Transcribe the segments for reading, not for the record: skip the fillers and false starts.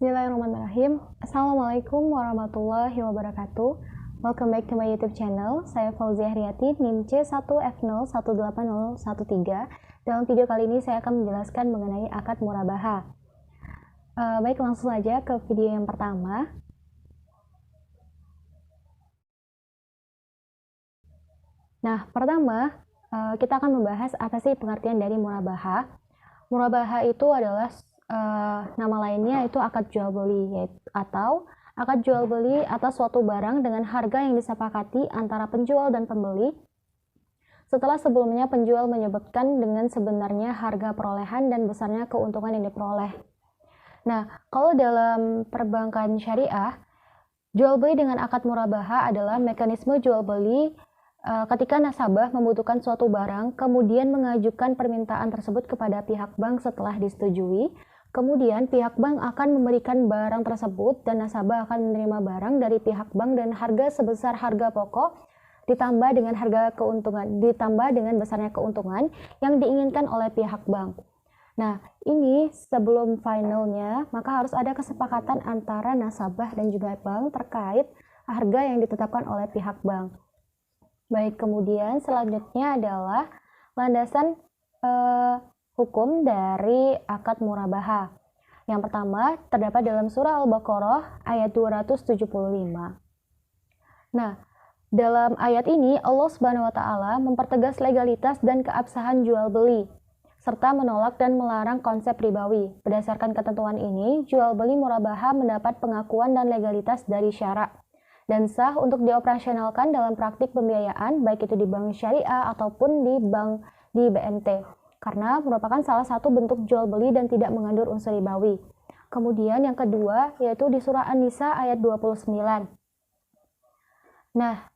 Bismillahirrahmanirrahim. Assalamualaikum warahmatullahi wabarakatuh. Welcome back to my YouTube channel. Saya Fauziah Riyati, NIM C1F0180113. Dalam video kali ini saya akan menjelaskan mengenai akad murabaha. Baik, langsung saja ke video yang pertama. Nah, pertama kita akan membahas apa sih pengertian dari murabaha. Murabaha itu adalah nama lainnya itu akad jual beli, atau akad jual beli atas suatu barang dengan harga yang disepakati antara penjual dan pembeli setelah sebelumnya penjual menyebutkan dengan sebenarnya harga perolehan dan besarnya keuntungan yang diperoleh. Nah, kalau dalam perbankan syariah, jual beli dengan akad murabaha adalah mekanisme jual beli ketika nasabah membutuhkan suatu barang, kemudian mengajukan permintaan tersebut kepada pihak bank setelah disetujui. Kemudian pihak bank akan memberikan barang tersebut dan nasabah akan menerima barang dari pihak bank dan harga sebesar harga pokok ditambah dengan besarnya keuntungan yang diinginkan oleh pihak bank. Nah, ini sebelum finalnya maka harus ada kesepakatan antara nasabah dan juga bank terkait harga yang ditetapkan oleh pihak bank. Baik, kemudian selanjutnya adalah landasan hukum dari akad murabaha. Yang pertama terdapat dalam surah Al-Baqarah ayat 275. Nah, dalam ayat ini Allah Subhanahu wa taala mempertegas legalitas dan keabsahan jual beli serta menolak dan melarang konsep ribawi. Berdasarkan ketentuan ini, jual beli murabaha mendapat pengakuan dan legalitas dari syara dan sah untuk dioperasionalkan dalam praktik pembiayaan baik itu di bank syariah ataupun di BMT. Karena merupakan salah satu bentuk jual beli dan tidak mengandung unsur ribawi. Kemudian yang kedua yaitu di surah An-Nisa ayat 29. Nah,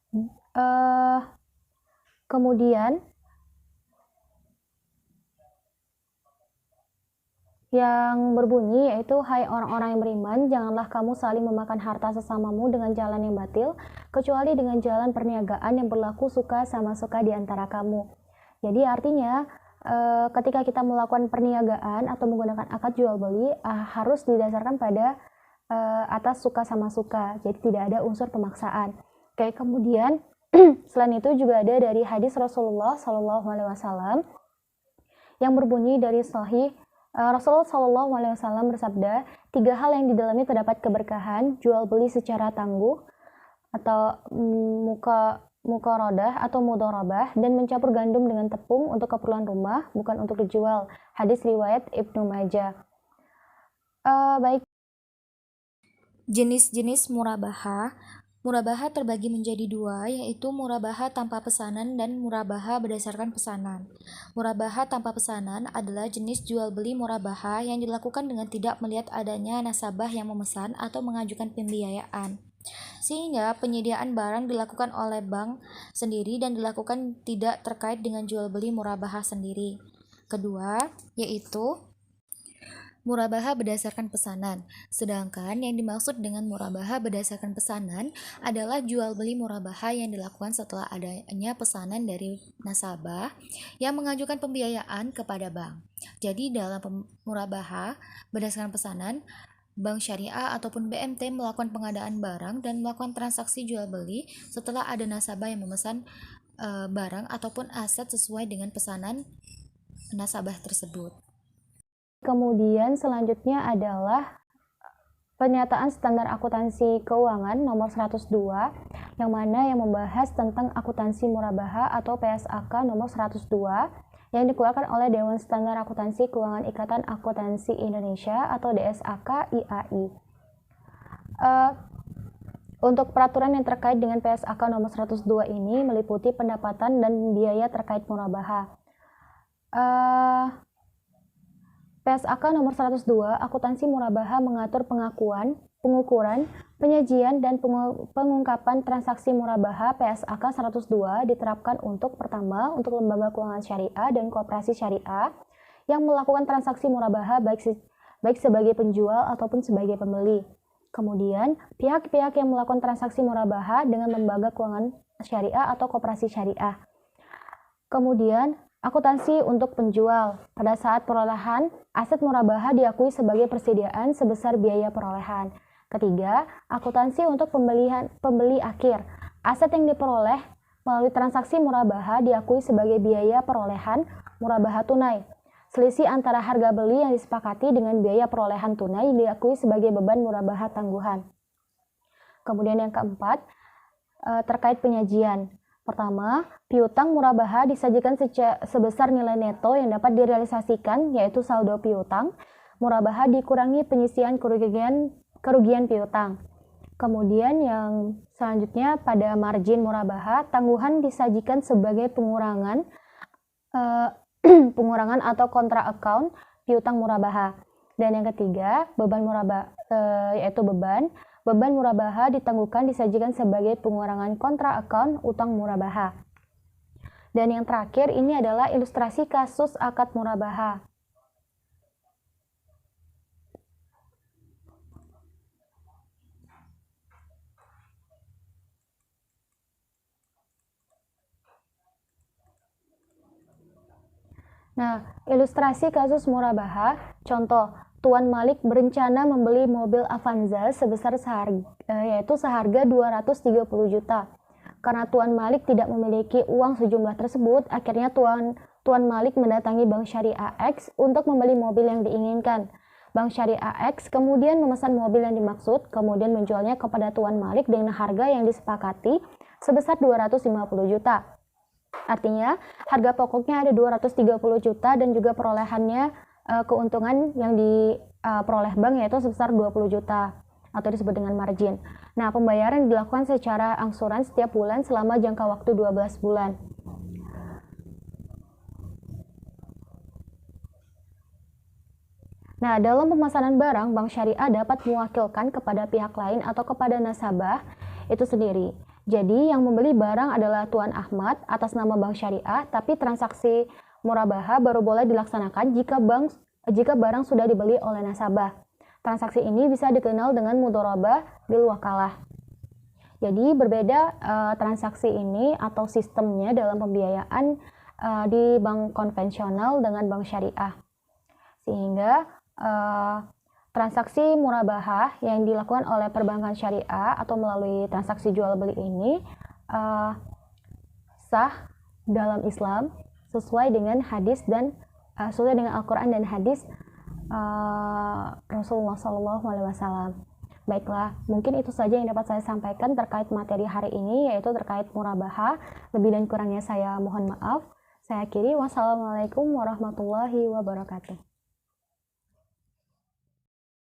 kemudian yang berbunyi yaitu, hai orang-orang yang beriman, janganlah kamu saling memakan harta sesamamu dengan jalan yang batil, kecuali dengan jalan perniagaan yang berlaku suka sama suka di antara kamu. Jadi artinya ketika kita melakukan perniagaan atau menggunakan akad jual beli harus didasarkan pada atas suka sama suka, jadi tidak ada unsur pemaksaan. Oke, kemudian selain itu juga ada dari hadis Rasulullah SAW yang berbunyi dari Sahih, Rasulullah SAW bersabda, 3 hal yang di dalamnya terdapat keberkahan, jual beli secara tangguh atau muqaradah atau mudharabah, dan mencampur gandum dengan tepung untuk keperluan rumah, bukan untuk dijual. Hadis riwayat Ibnu Majah. Baik. Jenis-jenis murabaha. Murabaha terbagi menjadi 2, yaitu murabaha tanpa pesanan dan murabaha berdasarkan pesanan. Murabaha tanpa pesanan adalah jenis jual beli murabaha yang dilakukan dengan tidak melihat adanya nasabah yang memesan atau mengajukan pembiayaan, sehingga penyediaan barang dilakukan oleh bank sendiri dan dilakukan tidak terkait dengan jual beli murabaha sendiri. Kedua, yaitu murabaha berdasarkan pesanan. Sedangkan yang dimaksud dengan murabaha berdasarkan pesanan adalah jual beli murabaha yang dilakukan setelah adanya pesanan dari nasabah yang mengajukan pembiayaan kepada bank. Jadi dalam murabaha berdasarkan pesanan, bank syariah ataupun BMT melakukan pengadaan barang dan melakukan transaksi jual beli setelah ada nasabah yang memesan barang ataupun aset sesuai dengan pesanan nasabah tersebut. Kemudian selanjutnya adalah pernyataan standar akuntansi keuangan nomor 102 yang mana yang membahas tentang akuntansi murabaha atau PSAK nomor 102 yang dikeluarkan oleh Dewan Standar Akuntansi Keuangan Ikatan Akuntansi Indonesia atau DSAK IAI. Untuk peraturan yang terkait dengan PSAK nomor 102 ini meliputi pendapatan dan biaya terkait murabaha. PSAK nomor 102, akuntansi murabaha mengatur pengakuan, pengukuran, penyajian, dan pengungkapan transaksi murabaha. PSAK 102 diterapkan untuk pertama, untuk lembaga keuangan syariah dan koperasi syariah yang melakukan transaksi murabaha baik sebagai penjual ataupun sebagai pembeli. Kemudian, pihak-pihak yang melakukan transaksi murabaha dengan lembaga keuangan syariah atau koperasi syariah. Kemudian, Akuntansi untuk penjual. Pada saat perolehan, aset murabahah diakui sebagai persediaan sebesar biaya perolehan. Ketiga, akuntansi untuk pembeli akhir. Aset yang diperoleh melalui transaksi murabahah diakui sebagai biaya perolehan murabahah tunai. Selisih antara harga beli yang disepakati dengan biaya perolehan tunai diakui sebagai beban murabahah tangguhan. Kemudian yang keempat, terkait penyajian. Pertama, piutang murabahah disajikan sebesar nilai neto yang dapat direalisasikan, yaitu saldo piutang. Murabahah dikurangi penyisian kerugian piutang. Kemudian yang selanjutnya pada margin murabahah, tangguhan disajikan sebagai pengurangan atau kontra account piutang murabahah. Dan yang ketiga, beban murabahah yaitu beban murabahah ditangguhkan disajikan sebagai pengurangan kontra account utang murabahah. Dan yang terakhir ini adalah ilustrasi kasus akad murabahah. Nah, ilustrasi kasus murabahah, contoh, Tuan Malik berencana membeli mobil Avanza yaitu seharga 230 juta. Karena Tuan Malik tidak memiliki uang sejumlah tersebut, akhirnya Tuan Malik mendatangi Bank Syariah X untuk membeli mobil yang diinginkan. Bank Syariah X kemudian memesan mobil yang dimaksud, kemudian menjualnya kepada Tuan Malik dengan harga yang disepakati sebesar 250 juta. Artinya, harga pokoknya ada 230 juta dan juga perolehannya keuntungan yang diperoleh bank yaitu sebesar 20 juta atau disebut dengan margin. Nah, pembayaran dilakukan secara angsuran setiap bulan selama jangka waktu 12 bulan. Nah, dalam pemesanan barang, bank syariah dapat mewakilkan kepada pihak lain atau kepada nasabah itu sendiri. Jadi, yang membeli barang adalah Tuan Ahmad atas nama bank syariah, tapi transaksi murabahah baru boleh dilaksanakan jika barang sudah dibeli oleh nasabah. Transaksi ini bisa dikenal dengan mudharabah bil wakalah. Jadi berbeda transaksi ini atau sistemnya dalam pembiayaan di bank konvensional dengan bank syariah. Sehingga transaksi murabahah yang dilakukan oleh perbankan syariah atau melalui transaksi jual beli ini sah dalam Islam sesuai dengan hadis dan sesuai dengan Al-Quran dan hadis Rasulullah SAW. Baiklah, mungkin itu saja yang dapat saya sampaikan terkait materi hari ini, yaitu terkait murabahah. Lebih dan kurangnya saya mohon maaf. Saya akhiri. Wassalamualaikum warahmatullahi wabarakatuh.